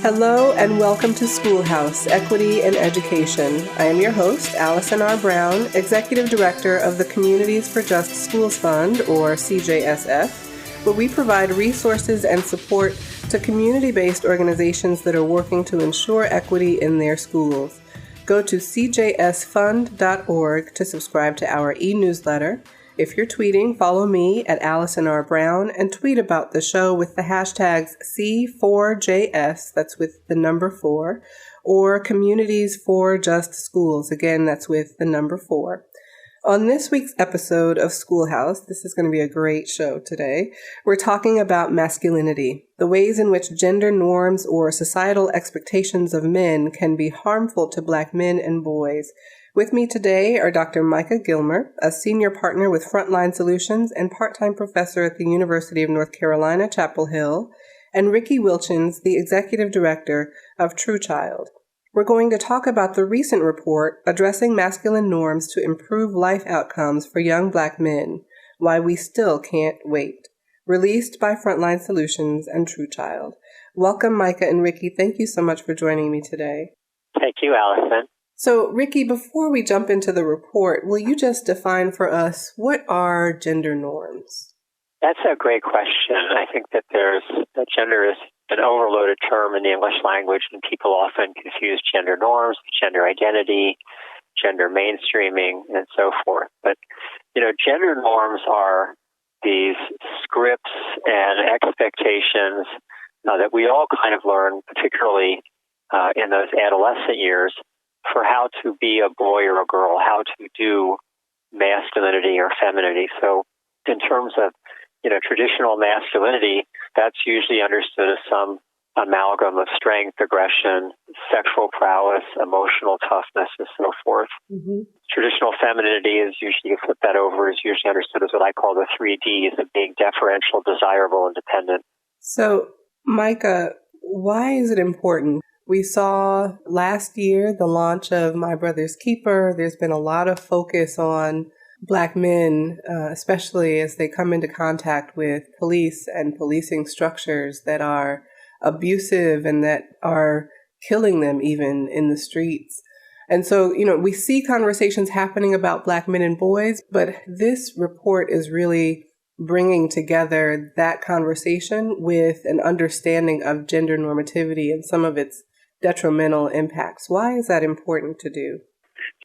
Hello and welcome to SchoolHouse, Equity in Education. I am your host, Allison R. Brown, Executive Director of the Communities for Just Schools Fund, or CJSF, where we provide resources and support to community-based organizations that are working to ensure equity in their schools. Go to cjsfund.org to subscribe to our e-newsletter. If you're tweeting, follow me at Allison R. Brown and tweet about the show with the hashtags C4JS, that's with the number 4, or Communities for Just Schools, again, that's with the number 4. On this week's episode of SchoolHouse, this is going to be a great show today, we're talking about masculinity, the ways in which gender norms or societal expectations of men can be harmful to Black men and boys. With me today are Dr. Micah Gilmer, a senior partner with Frontline Solutions and part-time professor at the University of North Carolina, Chapel Hill, and Riki Wilchins, the executive director of True Child. We're going to talk about the recent report addressing masculine norms to improve life outcomes for young Black men, Why We Still Can't Wait, released by Frontline Solutions and True Child. Welcome, Micah and Riki. Thank you so much for joining me today. Thank you, Allison. So, Riki, before we jump into the report, will you just define for us what are gender norms? That's a great question. I think that gender is an overloaded term in the English language, and people often confuse gender norms, gender identity, gender mainstreaming, and so forth. But, gender norms are these scripts and expectations that we all kind of learn, particularly in those adolescent years, for how to be a boy or a girl, how to do masculinity or femininity. So in terms of, traditional masculinity, that's usually understood as some amalgam of strength, aggression, sexual prowess, emotional toughness, and so forth. Mm-hmm. Traditional femininity is usually, you flip that over, is usually understood as what I call the 3 Ds of being deferential, desirable, and dependent. So, Micah, why is it important? We saw last year the launch of My Brother's Keeper. There's been a lot of focus on Black men, especially as they come into contact with police and policing structures that are abusive and that are killing them even in the streets. And so, we see conversations happening about Black men and boys, but this report is really bringing together that conversation with an understanding of gender normativity and some of its detrimental impacts. Why is that important to do?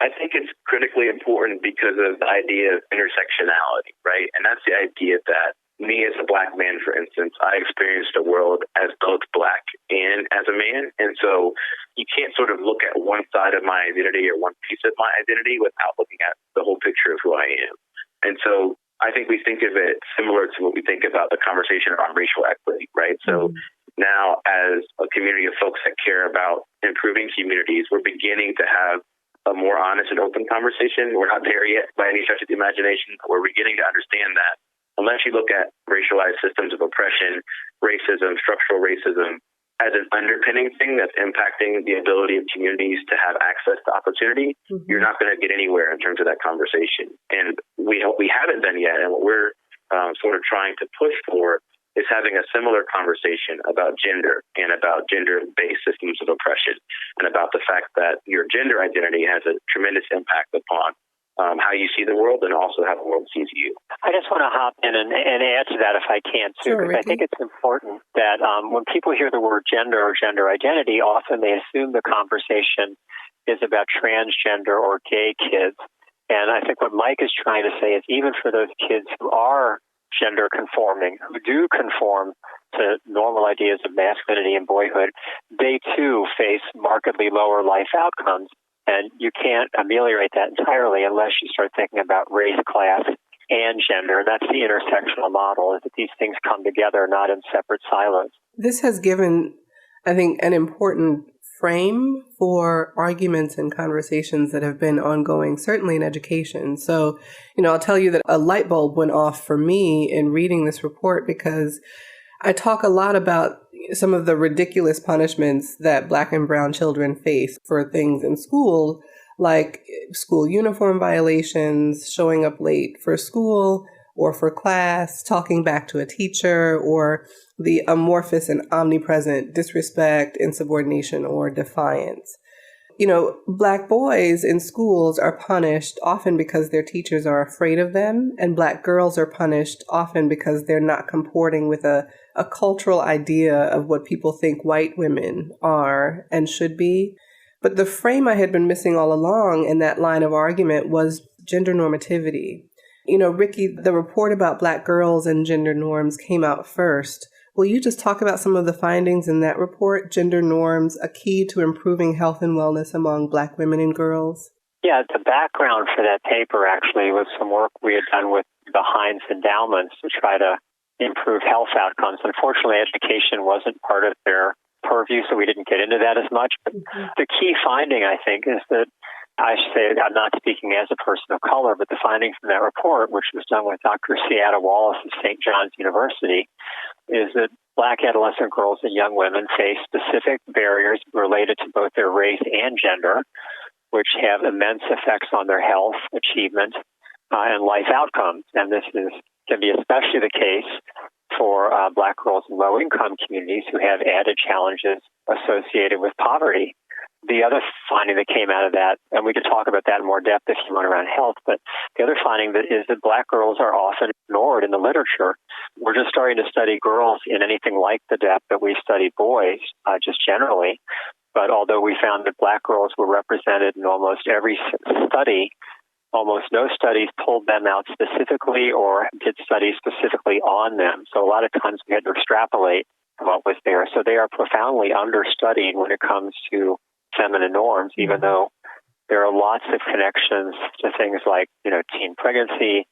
I think it's critically important because of the idea of intersectionality, right? And that's the idea that me as a Black man, for instance, I experienced a world as both Black and as a man. And so you can't sort of look at one side of my identity or one piece of my identity without looking at the whole picture of who I am. And so I think we think of it similar to what we think about the conversation around racial equity, right? So now as a community of folks that care about improving communities, we're beginning to have a more honest and open conversation. We're not there yet by any stretch of the imagination, but we're beginning to understand that unless you look at racialized systems of oppression, racism, structural racism, as an underpinning thing that's impacting the ability of communities to have access to opportunity, you're not going to get anywhere in terms of that conversation. And we haven't done yet, and what we're sort of trying to push for is having a similar conversation about gender and about gender-based systems of oppression and about the fact that your gender identity has a tremendous impact upon how you see the world and also how the world sees you. I just want to hop in and add to that if I can, too, because I think it's important that when people hear the word gender or gender identity, often they assume the conversation is about transgender or gay kids. And I think what Mike is trying to say is even for those kids who are gender conforming, who do conform to normal ideas of masculinity and boyhood, they too face markedly lower life outcomes. And you can't ameliorate that entirely unless you start thinking about race, class, and gender. That's the intersectional model, is that these things come together, not in separate silos. This has given, I think, an important frame for arguments and conversations that have been ongoing, certainly in education. So, I'll tell you that a light bulb went off for me in reading this report because I talk a lot about some of the ridiculous punishments that Black and brown children face for things in school, like school uniform violations, showing up late for school or for class, talking back to a teacher, or the amorphous and omnipresent disrespect, insubordination, or defiance. You know, Black boys in schools are punished often because their teachers are afraid of them, and Black girls are punished often because they're not comporting with a cultural idea of what people think white women are and should be. But the frame I had been missing all along in that line of argument was gender normativity. You know, Riki, the report about Black girls and gender norms came out first. Will you just talk about some of the findings in that report, Gender Norms, a Key to Improving Health and Wellness Among Black Women and Girls? Yeah, the background for that paper actually was some work we had done with the Heinz endowments to try to improve health outcomes. Unfortunately, education wasn't part of their purview, so we didn't get into that as much. But the key finding, I think, is that, I should say, I'm not speaking as a person of color, but the finding from that report, which was done with Dr. Seatta Wallace of St. John's University, is that Black adolescent girls and young women face specific barriers related to both their race and gender, which have immense effects on their health, achievement, and life outcomes. And this can be especially the case for Black girls in low-income communities who have added challenges associated with poverty. The other finding that came out of that, and we could talk about that in more depth if you want around health, but the other finding is that Black girls are often ignored in the literature. We're just starting to study girls in anything like the depth that we study boys, just generally. But although we found that Black girls were represented in almost every study, almost no studies pulled them out specifically or did studies specifically on them. So a lot of times we had to extrapolate what was there. So they are profoundly understudied when it comes to feminine norms, even though there are lots of connections to things like, you know, teen pregnancy,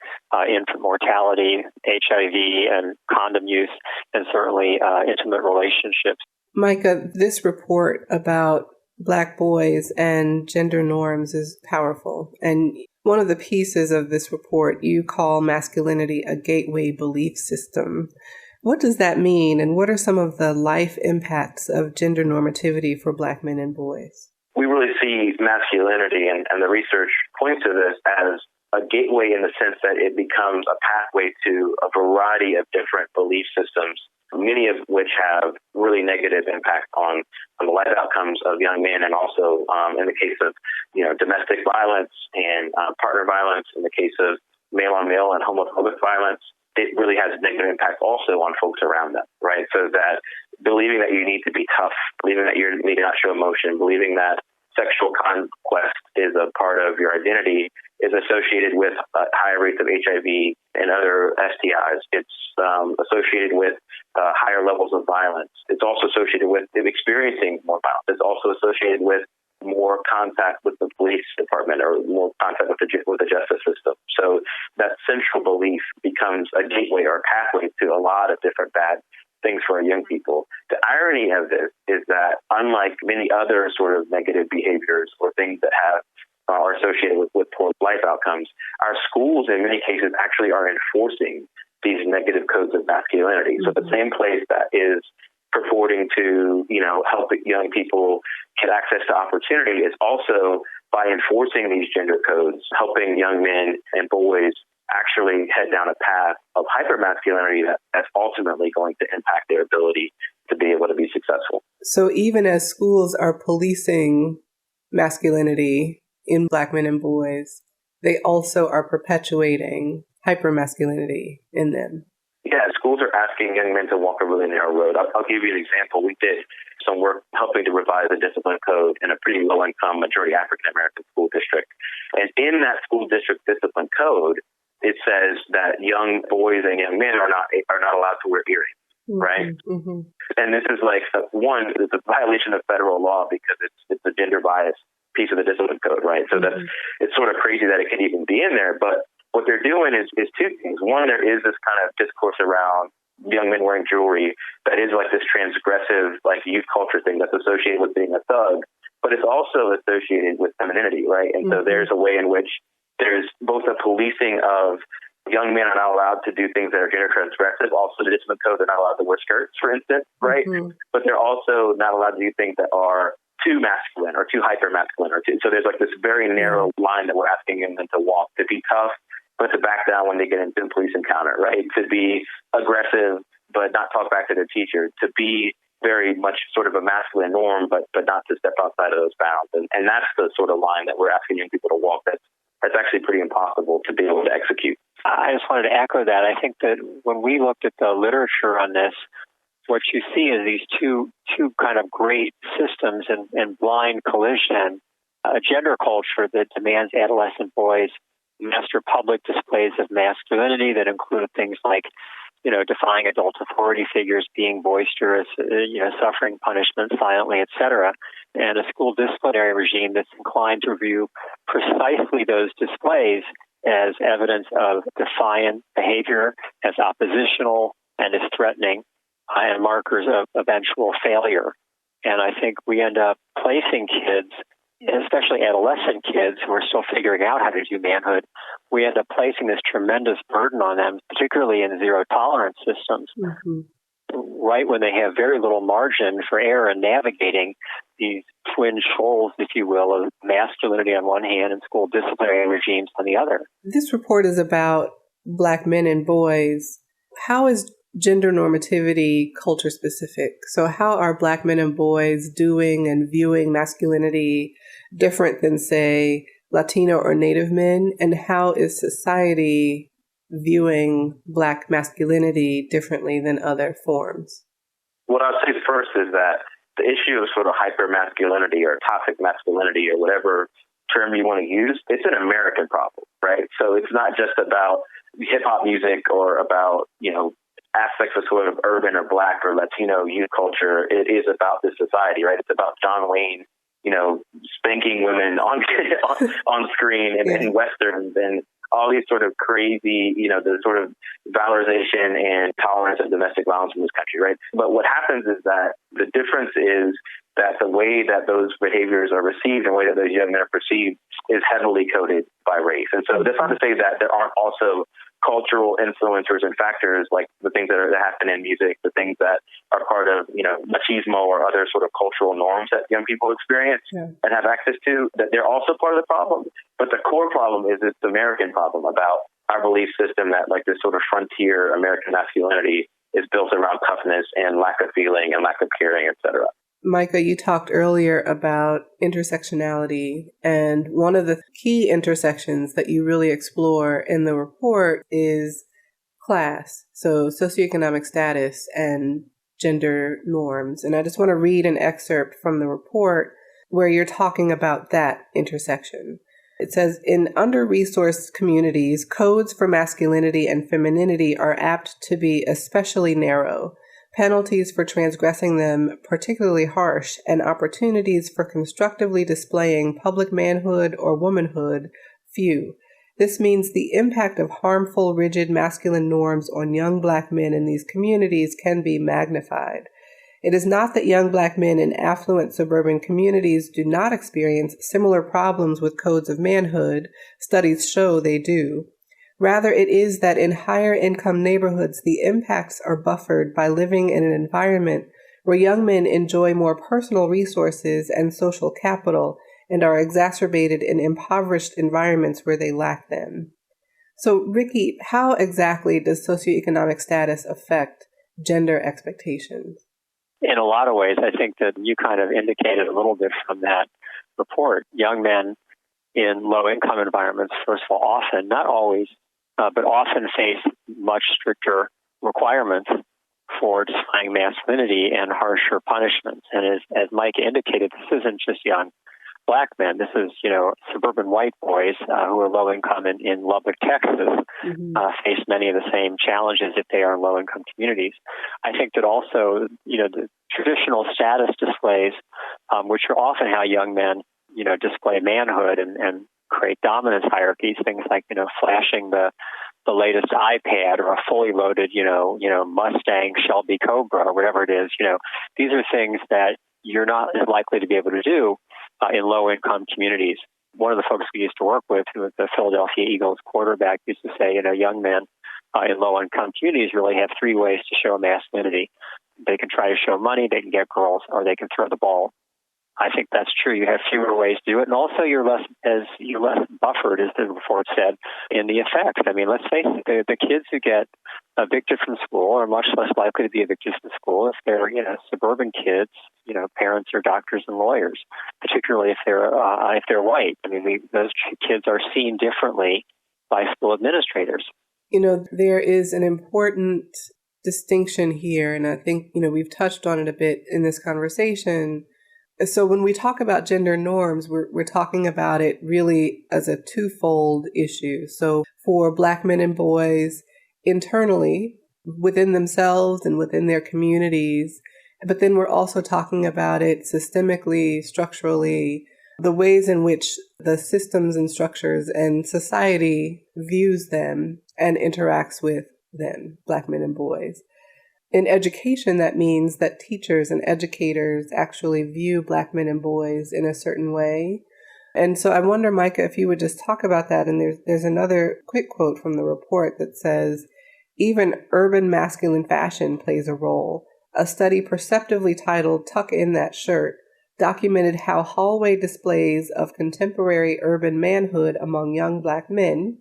infant mortality, HIV, and condom use, and certainly intimate relationships. Micah, this report about Black boys and gender norms is powerful. And one of the pieces of this report you call masculinity a gateway belief system. What does that mean, and what are some of the life impacts of gender normativity for Black men and boys? We really see masculinity, and the research points to this as a gateway in the sense that it becomes a pathway to a variety of different belief systems, many of which have really negative impact on the life outcomes of young men, and also in the case of, you know, domestic violence and partner violence, in the case of male-on-male and homophobic violence. It really has a negative impact also on folks around them, right? So that believing that you need to be tough, believing that you need to not show emotion, believing that sexual conquest is a part of your identity is associated with higher rates of HIV and other STIs. It's associated with higher levels of violence. It's also associated with experiencing more violence. It's also associated with more contact with the police department or more contact with the justice system. So that central belief becomes a gateway or a pathway to a lot of different bad things for our young people. The irony of this is that unlike many other sort of negative behaviors or things that are associated with poor life outcomes, our schools in many cases actually are enforcing these negative codes of masculinity. So the same place that is purporting to, you know, help young people get access to opportunity is also, by enforcing these gender codes, helping young men and boys actually head down a path of hypermasculinity that's ultimately going to impact their ability to be able to be successful. So even as schools are policing masculinity in Black men and boys, they also are perpetuating hypermasculinity in them. Yeah, schools are asking young men to walk a really narrow road. I'll give you an example. We did some work helping to revise the discipline code in a pretty low-income, majority African-American school district. And in that school district discipline code, it says that young boys and young men are not allowed to wear earrings, right? Mm-hmm. And this is like, one, it's a violation of federal law because it's a gender bias piece of the discipline code, right? So it's sort of crazy that it could even be in there, but what they're doing is two things. One, there is this kind of discourse around young men wearing jewelry that is like this transgressive, like youth culture thing that's associated with being a thug, but it's also associated with femininity, right? And so there's a way in which there's both a policing of young men are not allowed to do things that are gender transgressive. Also, the discipline code, they're not allowed to wear skirts, for instance, right? But they're also not allowed to do things that are too masculine or too hyper-masculine. So there's like this very narrow line that we're asking them to walk, to be tough, but to back down when they get into a police encounter, right? To be aggressive, but not talk back to their teacher, to be very much sort of a masculine norm, but not to step outside of those bounds. And that's the sort of line that we're asking young people to walk. That's actually pretty impossible to be able to execute. I just wanted to echo that. I think that when we looked at the literature on this, what you see is these two kind of great systems in blind collision. A gender culture that demands adolescent boys master public displays of masculinity that include things like, defying adult authority figures, being boisterous, suffering punishment silently, etc. And a school disciplinary regime that's inclined to view precisely those displays as evidence of defiant behavior, as oppositional, and as threatening, and markers of eventual failure. And I think we end up placing kids, especially adolescent kids who are still figuring out how to do manhood, we end up placing this tremendous burden on them, particularly in zero-tolerance systems, right when they have very little margin for error in navigating these twin shoals, if you will, of masculinity on one hand and school disciplinary regimes on the other. This report is about Black men and boys. How is gender normativity culture specific? So how are Black men and boys doing and viewing masculinity different than, say, Latino or Native men? And how is society viewing Black masculinity differently than other forms? What I'll say first is that the issue of sort of hyper-masculinity or toxic masculinity or whatever term you want to use, it's an American problem, right? So it's not just about hip-hop music or about, aspects of sort of urban or Black or Latino youth culture. It is about this society, right? It's about John Wayne, spanking women on screen and in Westerns and all these sort of crazy, the sort of valorization and tolerance of domestic violence in this country, right? But what happens is that the difference is that the way that those behaviors are received and the way that those young men are perceived is heavily coded by race. And so that's not to say that there aren't also cultural influencers and factors like the things that happen in music, the things that are part of, machismo or other sort of cultural norms that young people experience and have access to, that they're also part of the problem. But the core problem is this American problem about our belief system that like this sort of frontier American masculinity is built around toughness and lack of feeling and lack of caring, et cetera. Micah, you talked earlier about intersectionality, and one of the key intersections that you really explore in the report is class, so socioeconomic status and gender norms. And I just want to read an excerpt from the report where you're talking about that intersection. It says, in under-resourced communities, codes for masculinity and femininity are apt to be especially narrow. Penalties for transgressing them particularly harsh, and opportunities for constructively displaying public manhood or womanhood few. This means the impact of harmful, rigid masculine norms on young Black men in these communities can be magnified. It is not that young Black men in affluent suburban communities do not experience similar problems with codes of manhood. Studies show they do. Rather, it is that in higher income neighborhoods, the impacts are buffered by living in an environment where young men enjoy more personal resources and social capital and are exacerbated in impoverished environments where they lack them. So, Riki, how exactly does socioeconomic status affect gender expectations? In a lot of ways, I think that you kind of indicated a little bit from that report. Young men in low-income environments, first of all, often, not always, but often face much stricter requirements for displaying masculinity and harsher punishments. And as Mike indicated, this isn't just young Black men. This is, suburban white boys who are low-income in Lubbock, Texas, face many of the same challenges if they are in low-income communities. I think that also, the traditional status displays, which are often how young men, display manhood and create dominance hierarchies, things like, flashing the latest iPad or a fully loaded, Mustang Shelby Cobra or whatever it is. These are things that you're not as likely to be able to do in low-income communities. One of the folks we used to work with, who was the Philadelphia Eagles quarterback, used to say, young men in low-income communities really have three ways to show masculinity. They can try to show money, they can get girls, or they can throw the ball. I think that's true. You have fewer ways to do it, and also you're less buffered, as the report said, in the effects. I mean, let's face it, the kids who get evicted from school are much less likely to be evicted from school if they're, suburban kids, parents are doctors and lawyers, particularly if they're white. I mean, those kids are seen differently by school administrators. There is an important distinction here, and I think, we've touched on it a bit in this conversation. So when we talk about gender norms, we're talking about it really as a twofold issue. So for Black men and boys internally, within themselves and within their communities, but then we're also talking about it systemically, structurally, the ways in which the systems and structures and society views them and interacts with them, Black men and boys. In education, that means that teachers and educators actually view Black men and boys in a certain way. And so I wonder, Micah, if you would just talk about that. And there's another quick quote from the report that says, even urban masculine fashion plays a role. A study perceptively titled Tuck in That Shirt documented how hallway displays of contemporary urban manhood among young Black men,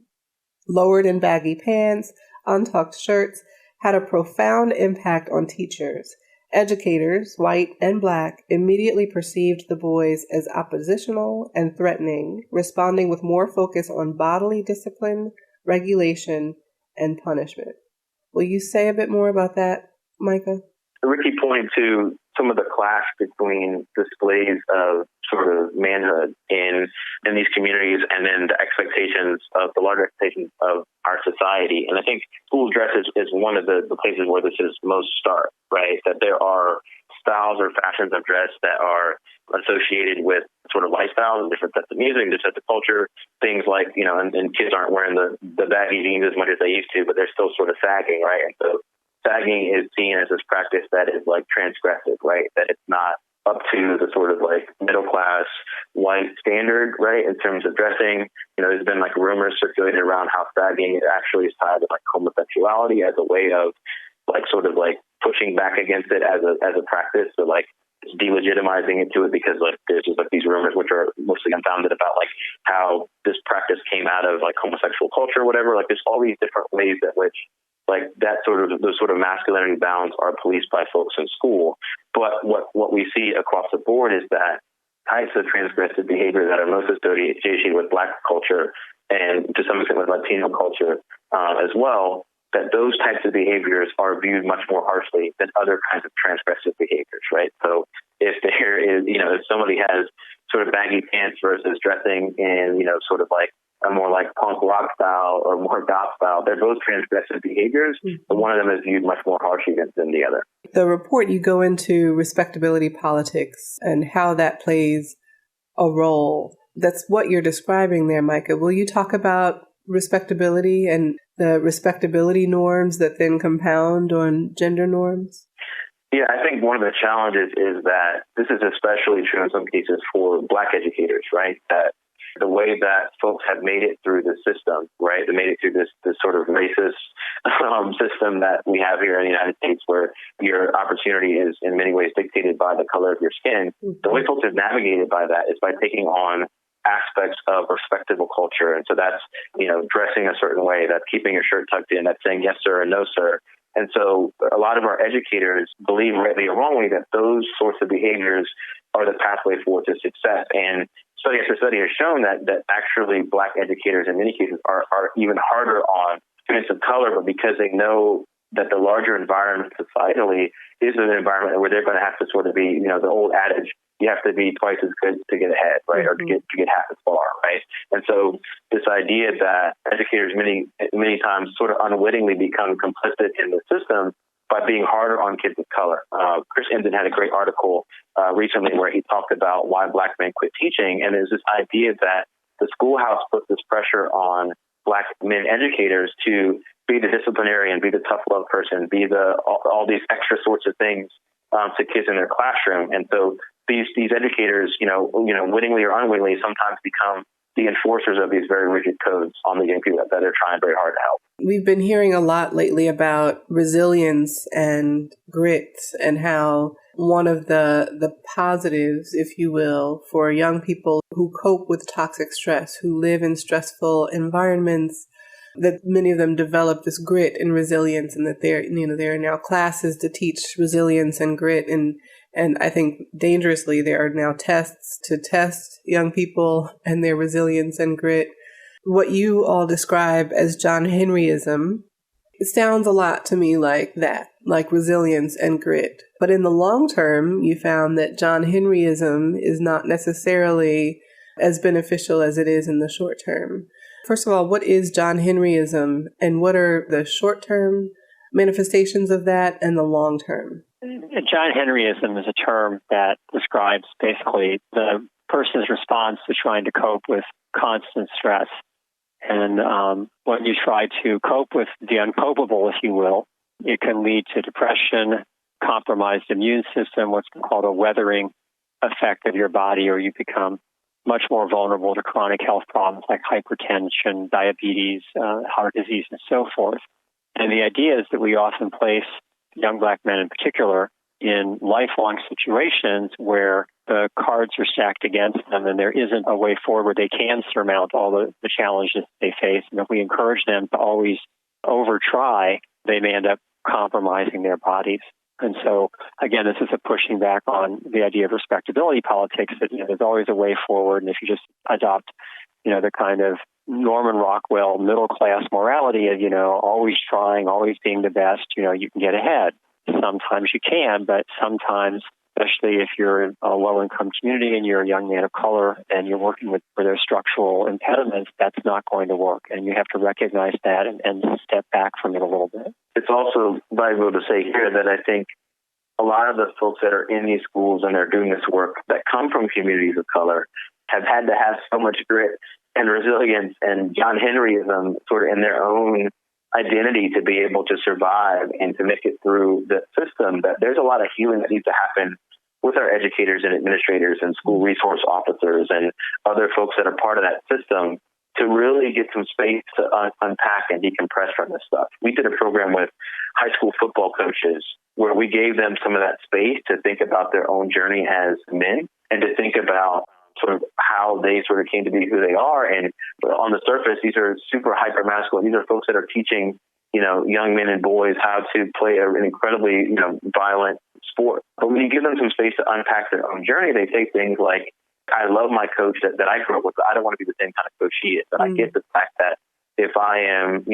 lowered in baggy pants, untucked shirts, had a profound impact on teachers. Educators, white and Black, immediately perceived the boys as oppositional and threatening, responding with more focus on bodily discipline, regulation, and punishment. Will you say a bit more about that, Micah? Riki pointed to some of the clash between displays of sort of manhood in these communities and then the larger expectations of our society. And I think school dress is one of the places where this is most stark, right? That there are styles or fashions of dress that are associated with sort of lifestyles and different sets of music, different sets of culture, things like, and kids aren't wearing the baggy jeans as much as they used to, but they're still sort of sagging, right? And so sagging is seen as this practice that is like transgressive, right? That it's not up to the sort of like middle class white standard, right? In terms of dressing, there's been like rumors circulated around how sagging actually is tied to like homosexuality as a way of like sort of like pushing back against it as a practice. So like it's delegitimizing it to it because like there's just like these rumors which are mostly unfounded about like how this practice came out of like homosexual culture or whatever. Like there's all these different ways that which like that those sort of masculinity bounds are policed by folks in school. But what we see across the board is that types of transgressive behavior that are most associated with Black culture and to some extent with Latino culture as well, that those types of behaviors are viewed much more harshly than other kinds of transgressive behaviors, right? So if there is, if somebody has sort of baggy pants versus dressing in, sort of like a more like punk rock style or more goth style, they're both transgressive behaviors, but one of them is viewed much more harshly than the other. The report, you go into respectability politics and how that plays a role. That's what you're describing there, Micah. Will you talk about respectability and the respectability norms that then compound on gender norms? Yeah, I think one of the challenges is that this is especially true in some cases for Black educators, right? That the way that folks have made it through the system, right? They made it through this sort of racist system that we have here in the United States where your opportunity is in many ways dictated by the color of your skin. Mm-hmm. The way folks have navigated by that is by taking on aspects of respectable culture. And so that's, dressing a certain way, that's keeping your shirt tucked in, that's saying yes, sir, and no, sir. And so a lot of our educators believe rightly or wrongly that those sorts of behaviors are the pathway forward to success. And study after study has shown that actually Black educators in many cases are even harder on students of color, but because they know that the larger environment societally is an environment where they're going to have to sort of be, the old adage, you have to be twice as good to get ahead, right? Mm-hmm. Or to get half as far, right? And so this idea that educators many times sort of unwittingly become complicit in the system by being harder on kids of color. Chris Emden had a great article recently where he talked about why Black men quit teaching, and there's this idea that the schoolhouse puts this pressure on Black men educators to be the disciplinarian, be the tough love person, be all these extra sorts of things to kids in their classroom. And so these educators, wittingly or unwittingly, sometimes become the enforcers of these very rigid codes on the young people that they're trying very hard to help. We've been hearing a lot lately about resilience and grit and how one of the positives, if you will, for young people who cope with toxic stress, who live in stressful environments, that many of them develop this grit and resilience, and that there are now classes to teach resilience and grit, and I think dangerously there are now tests to test young people and their resilience and grit. What you all describe as John Henryism, it sounds a lot to me like that, like resilience and grit. But in the long term, you found that John Henryism is not necessarily as beneficial as it is in the short term. First of all, what is John Henryism, and what are the short-term manifestations of that and the long-term? John Henryism is a term that describes basically the person's response to trying to cope with constant stress. And when you try to cope with the uncopable, if you will, it can lead to depression, compromised immune system, what's called a weathering effect of your body, or you become much more vulnerable to chronic health problems like hypertension, diabetes, heart disease, and so forth. And the idea is that we often place young Black men in particular in lifelong situations where the cards are stacked against them and there isn't a way forward where they can surmount all the challenges they face. And if we encourage them to always over-try, they may end up compromising their bodies. And so, again, this is a pushing back on the idea of respectability politics, that there's always a way forward. And if you just adopt, the kind of Norman Rockwell middle-class morality of, always trying, always being the best, you can get ahead. Sometimes you can, but sometimes, especially if you're in a low-income community and you're a young man of color and you're working with where there's structural impediments, that's not going to work. And you have to recognize that and step back from it a little bit. It's also valuable to say here that I think a lot of the folks that are in these schools and they're doing this work that come from communities of color have had to have so much grit and resilience and John Henryism sort of in their own identity to be able to survive and to make it through the system, that there's a lot of healing that needs to happen with our educators and administrators and school resource officers and other folks that are part of that system to really get some space to unpack and decompress from this stuff. We did a program with high school football coaches where we gave them some of that space to think about their own journey as men and to think about sort of how they sort of came to be who they are. And on the surface, these are super hyper masculine. These are folks that are teaching, young men and boys how to play an incredibly, violent sport. But when you give them some space to unpack their own journey, they say things like, I love my coach that I grew up with, but I don't want to be the same kind of coach he is. But I get the fact that if I am,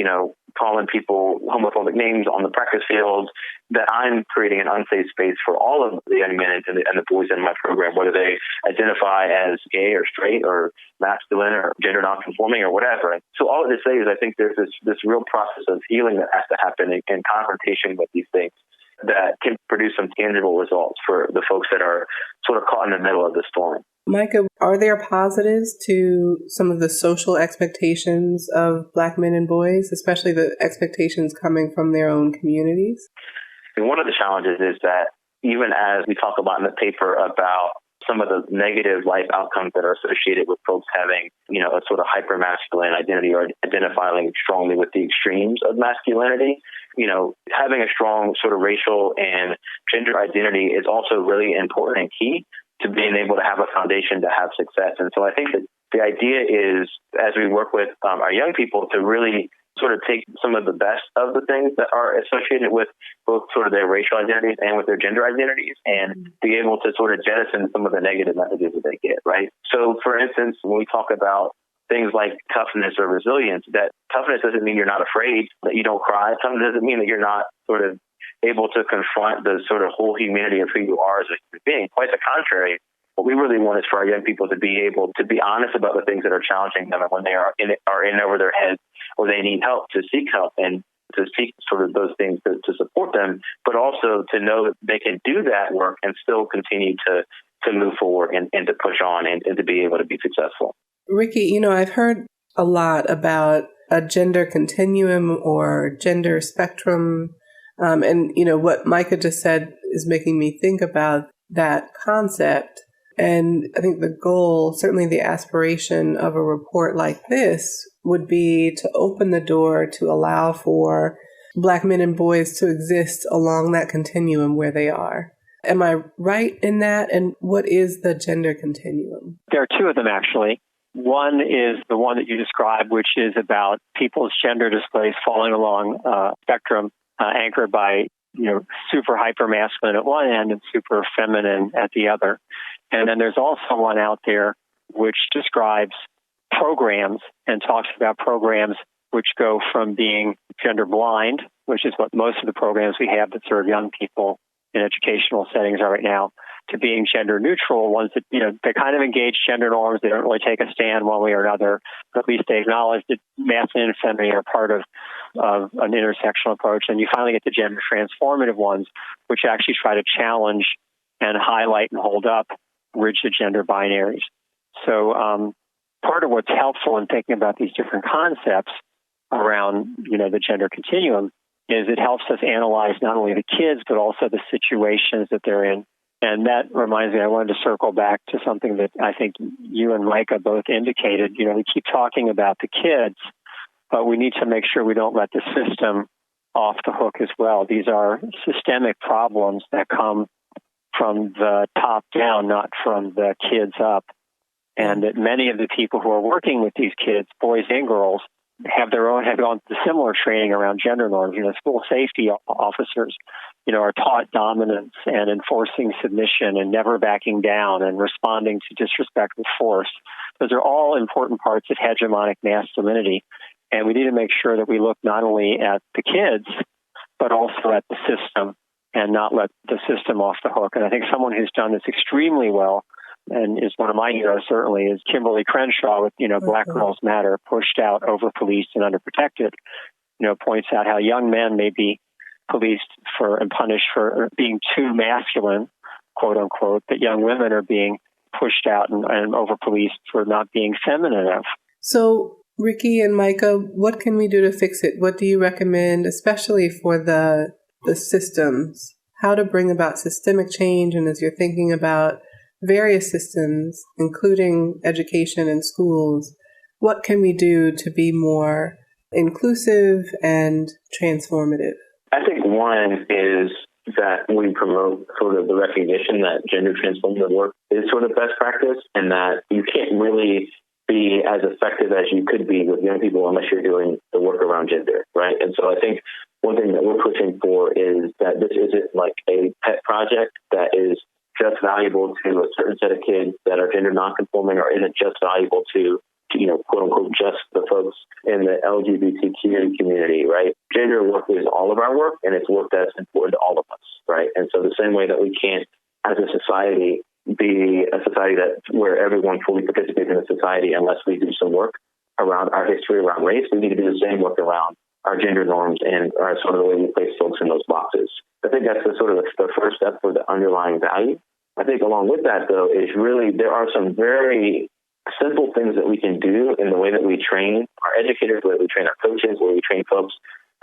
calling people homophobic names on the practice field, that I'm creating an unsafe space for all of the young men and the boys in my program, whether they identify as gay or straight or masculine or gender nonconforming or whatever. And so all of this is, I think there's this real process of healing that has to happen in confrontation with these things that can produce some tangible results for the folks that are sort of caught in the middle of the storm. Micah, are there positives to some of the social expectations of Black men and boys, especially the expectations coming from their own communities? And one of the challenges is that even as we talk about in the paper about some of the negative life outcomes that are associated with folks having, a sort of hyper-masculine identity or identifying strongly with the extremes of masculinity, having a strong sort of racial and gender identity is also really important and key to being able to have a foundation to have success. And so I think that the idea is, as we work with our young people, to really sort of take some of the best of the things that are associated with both sort of their racial identities and with their gender identities and be able to sort of jettison some of the negative messages that they get, right? So, for instance, when we talk about things like toughness or resilience, that toughness doesn't mean you're not afraid, that you don't cry. Toughness doesn't mean that you're not sort of able to confront the sort of whole humanity of who you are as a human being. Quite the contrary. What we really want is for our young people to be able to be honest about the things that are challenging them, and when they are in over their heads or they need help, to seek help and to seek sort of those things to support them, but also to know that they can do that work and still continue to move forward and to push on and to be able to be successful. Riki, I've heard a lot about a gender continuum or gender spectrum. And what Micah just said is making me think about that concept. And I think the goal, certainly the aspiration of a report like this, would be to open the door to allow for Black men and boys to exist along that continuum where they are. Am I right in that? And what is the gender continuum? There are two of them, actually. One is the one that you described, which is about people's gender displays falling along a spectrum anchored by, super hyper masculine at one end and super feminine at the other. And then there's also one out there which describes programs and talks about programs which go from being gender blind, which is what most of the programs we have that serve young people in educational settings are right now, to being gender neutral, ones that, they kind of engage gender norms. They don't really take a stand one way or another, but at least they acknowledge that masculine and feminine are part of an intersectional approach. And you finally get the gender transformative ones, which actually try to challenge and highlight and hold up rigid gender binaries. So part of what's helpful in thinking about these different concepts around, the gender continuum is it helps us analyze not only the kids, but also the situations that they're in. And that reminds me, I wanted to circle back to something that I think you and Micah both indicated. We keep talking about the kids, but we need to make sure we don't let the system off the hook as well. These are systemic problems that come from the top down, not from the kids up. And that many of the people who are working with these kids, boys and girls, have gone through similar training around gender norms. School safety officers, are taught dominance and enforcing submission and never backing down and responding to disrespect with force. Those are all important parts of hegemonic masculinity. And we need to make sure that we look not only at the kids, but also at the system and not let the system off the hook. And I think someone who's done this extremely well and is one of my heroes, certainly, is Kimberly Crenshaw with, Black Girls Matter, pushed out, over-policed, and underprotected, points out how young men may be policed and punished for being too masculine, quote unquote, but young women are being pushed out and over-policed for not being feminine enough. So, Riki and Micah, what can we do to fix it? What do you recommend, especially for the systems? How to bring about systemic change, and as you're thinking about various systems, including education and schools, what can we do to be more inclusive and transformative? I think one is that we promote sort of the recognition that gender transformative work is sort of best practice, and that you can't really be as effective as you could be with young people unless you're doing the work around gender, right? And so I think one thing that we're pushing for is that this isn't like a pet project that is just valuable to a certain set of kids that are gender nonconforming, or isn't just valuable to quote unquote, just the folks in the LGBTQ community, right? Gender work is all of our work, and it's work that's important to all of us, right? And so the same way that we can't, as a society, be a society where everyone fully participates in a society unless we do some work around our history, around race, we need to do the same work around our gender norms and our sort of the way we place folks in those boxes. I think that's the first step for the underlying value. I think along with that, though, is really there are some very simple things that we can do in the way that we train our educators, the way we train our coaches, the way we train folks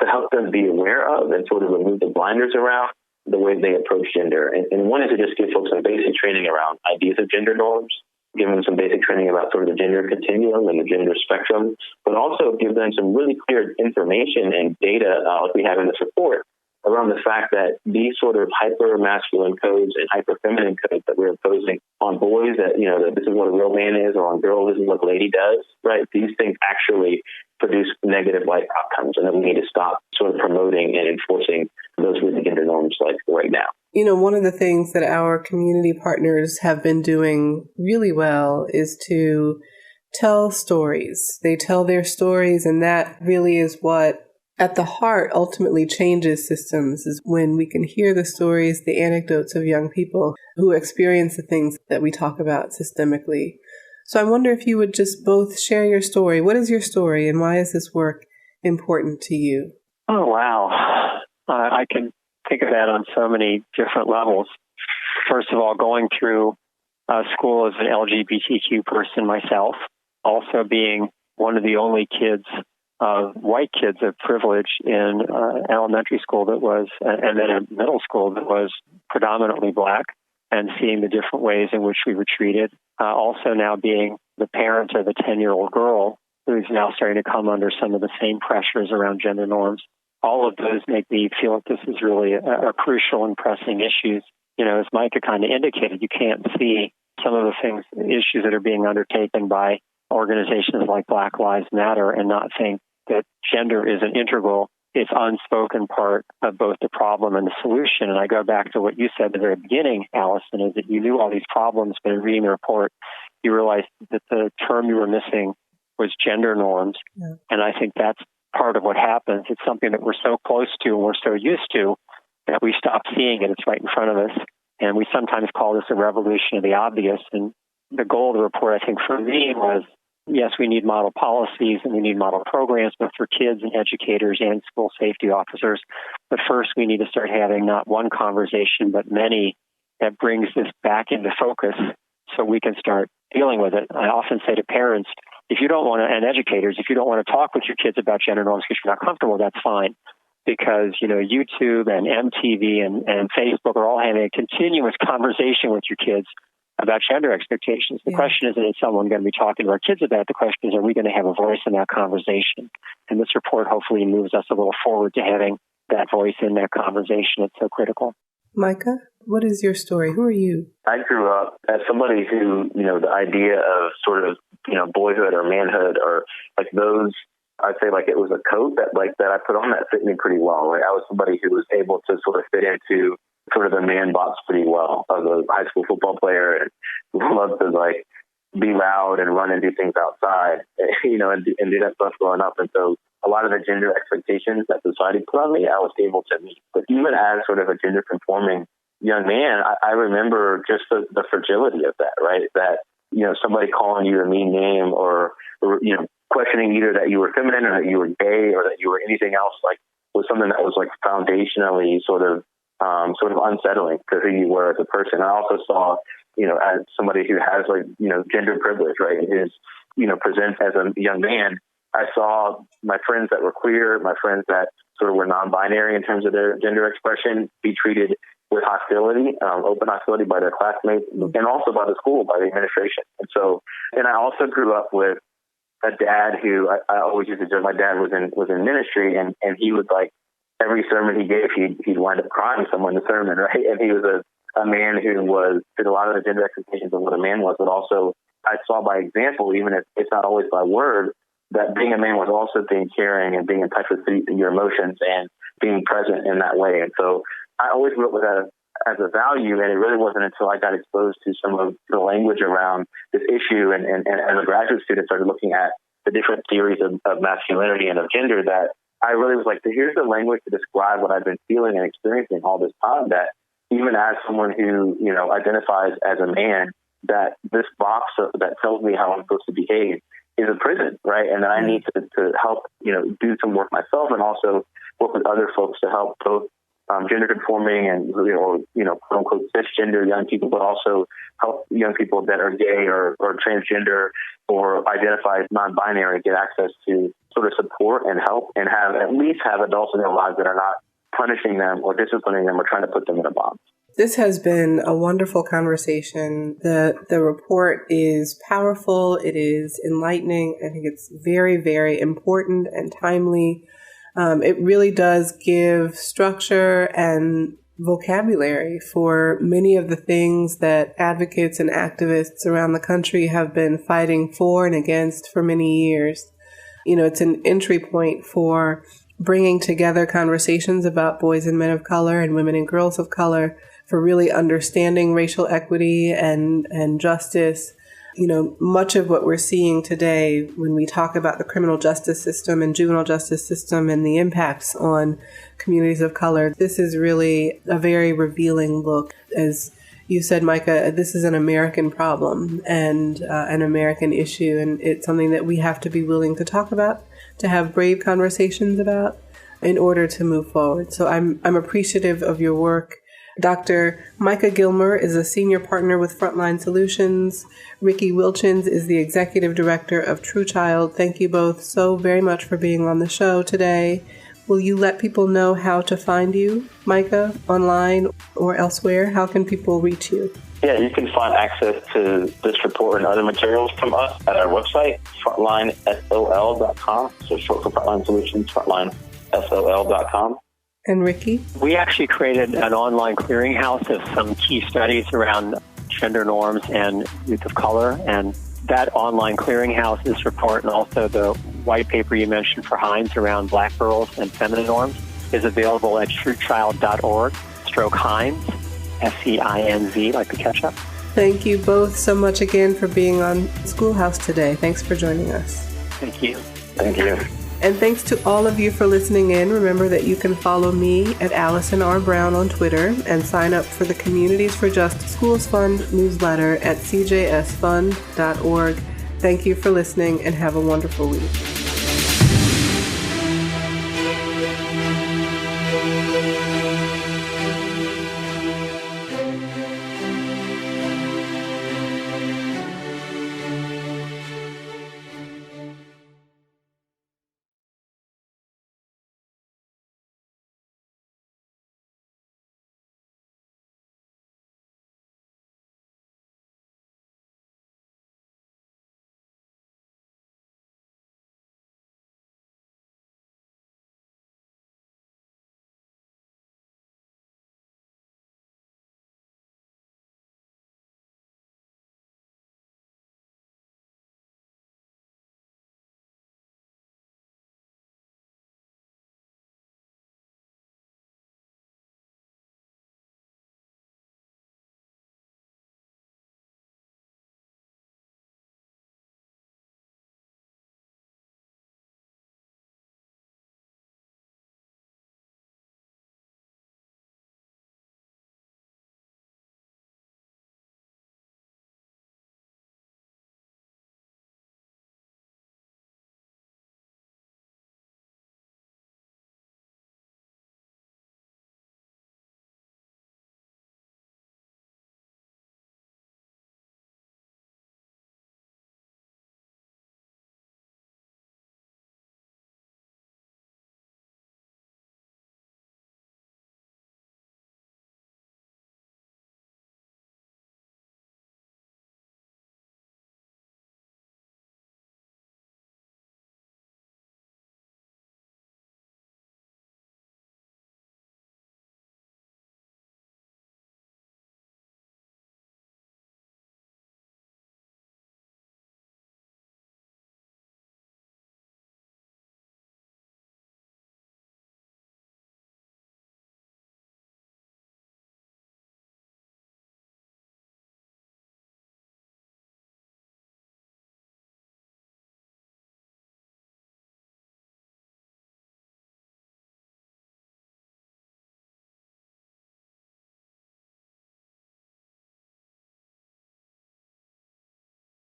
to help them be aware of and sort of remove the blinders around the way they approach gender. And one is to just give folks some basic training around ideas of gender norms, give them some basic training about sort of the gender continuum and the gender spectrum, but also give them some really clear information and data, like we have in this report, around the fact that these sort of hyper-masculine codes and hyper-feminine codes that we're imposing on boys, that, that this is what a real man is, or on girls, this is what a lady does, right? These things actually produce negative life outcomes, and that we need to stop sort of promoting and enforcing those rigid gender norms like right now. One of the things that our community partners have been doing really well is to tell stories. They tell their stories, and that really is what at the heart ultimately changes systems, is when we can hear the stories, the anecdotes of young people who experience the things that we talk about systemically. So I wonder if you would just both share your story. What is your story, and why is this work important to you? Oh, wow. I can think of that on so many different levels. First of all, going through school as an LGBTQ person myself, also being one of the only white kids of privilege in elementary school that was, and then in middle school that was predominantly Black. and seeing the different ways in which we were treated. Also now being the parent of a 10-year-old girl who's now starting to come under some of the same pressures around gender norms. All of those make me feel that this is really a crucial and pressing issues. As Micah kind of indicated, you can't see some of the issues that are being undertaken by organizations like Black Lives Matter and not think that gender is an integral, it's unspoken part of both the problem and the solution. And I go back to what you said at the very beginning, Allison, is that you knew all these problems, but in reading the report, you realized that the term you were missing was gender norms. Yeah. And I think that's part of what happens. It's something that we're so close to and we're so used to that we stop seeing it. It's right in front of us. And we sometimes call this a revolution of the obvious. And the goal of the report, I think, for me was, yes, we need model policies and we need model programs, but for kids and educators and school safety officers. But first, we need to start having not one conversation, but many that brings this back into focus so we can start dealing with it. I often say to parents, if you don't want to, and educators, if you don't want to talk with your kids about gender norms because you're not comfortable, that's fine. Because, YouTube and MTV and Facebook are all having a continuous conversation with your kids about gender expectations. The question isn't, is someone going to be talking to our kids about it? The question is, are we going to have a voice in that conversation? And this report hopefully moves us a little forward to having that voice in that conversation. It's so critical. Micah, what is your story? Who are you? I grew up as somebody who, the idea of sort of, boyhood or manhood or like those, I'd say like it was a coat that I put on that fit me pretty well. Right? I was somebody who was able to sort of fit into sort of the man box pretty well. I was a high school football player and loved to be loud and run and do things outside, and do that stuff growing up. And so a lot of the gender expectations that society put on me, I was able to meet. But even as sort of a gender conforming young man, I remember just the fragility of that, right? That, somebody calling you a mean name or questioning either that you were feminine or that you were gay or that you were anything else, was something that was foundationally sort of unsettling to who you were as a person. I also saw, as somebody who has gender privilege, right, is, presents as a young man, I saw my friends that were queer, my friends that sort of were non-binary in terms of their gender expression, be treated with hostility, open hostility by their classmates and also by the school, by the administration. And I also grew up with a dad who I always used to joke, my dad was in ministry and he would every sermon he gave, he'd wind up crying somewhere in the sermon, right? And he was a man who did a lot of the gender expectations of what a man was, but also I saw by example, even if it's not always by word, that being a man was also being caring and being in touch with your emotions and being present in that way. And so I always grew up with that as a value, and it really wasn't until I got exposed to some of the language around this issue and as a graduate student started looking at the different theories of masculinity and of gender that I really was here's the language to describe what I've been feeling and experiencing all this time, that even as someone who, identifies as a man, that this box that tells me how I'm supposed to behave is a prison, right? And that I need to help, do some work myself and also work with other folks to help both gender conforming and, quote unquote, cisgender young people, but also help young people that are gay or transgender or identify as non-binary get access to sort of support and help and at least have adults in their lives that are not punishing them or disciplining them or trying to put them in a box. This has been a wonderful conversation. The report is powerful. It is enlightening. I think it's very, very important and timely. It really does give structure and vocabulary for many of the things that advocates and activists around the country have been fighting for and against for many years. It's an entry point for bringing together conversations about boys and men of color and women and girls of color, for really understanding racial equity and justice. Much of what we're seeing today when we talk about the criminal justice system and juvenile justice system and the impacts on communities of color, this is really a very revealing look. As you said, Micah, this is an American problem and an American issue, and it's something that we have to be willing to talk about, to have brave conversations about in order to move forward. So I'm appreciative of your work. Dr. Micah Gilmer is a senior partner with Frontline Solutions. Riki Wilchins is the executive director of True Child. Thank you both so very much for being on the show today. Will you let people know how to find you, Micah, online or elsewhere? How can people reach you? Yeah, you can find access to this report and other materials from us at our website, frontlinesol.com. So short for Frontline Solutions, frontlinesol.com. And Riki? We actually created an online clearinghouse of some key studies around gender norms and youth of color. And that online clearinghouse, this report, and also the white paper you mentioned for Hines around black girls and feminine norms is available at truechild.org/Hines, SEINZ, like the ketchup. Thank you both so much again for being on Schoolhouse today. Thanks for joining us. Thank you. Thank you. And thanks to all of you for listening in. Remember that you can follow me at Allison R. Brown on Twitter and sign up for the Communities for Just Schools Fund newsletter at cjsfund.org. Thank you for listening and have a wonderful week.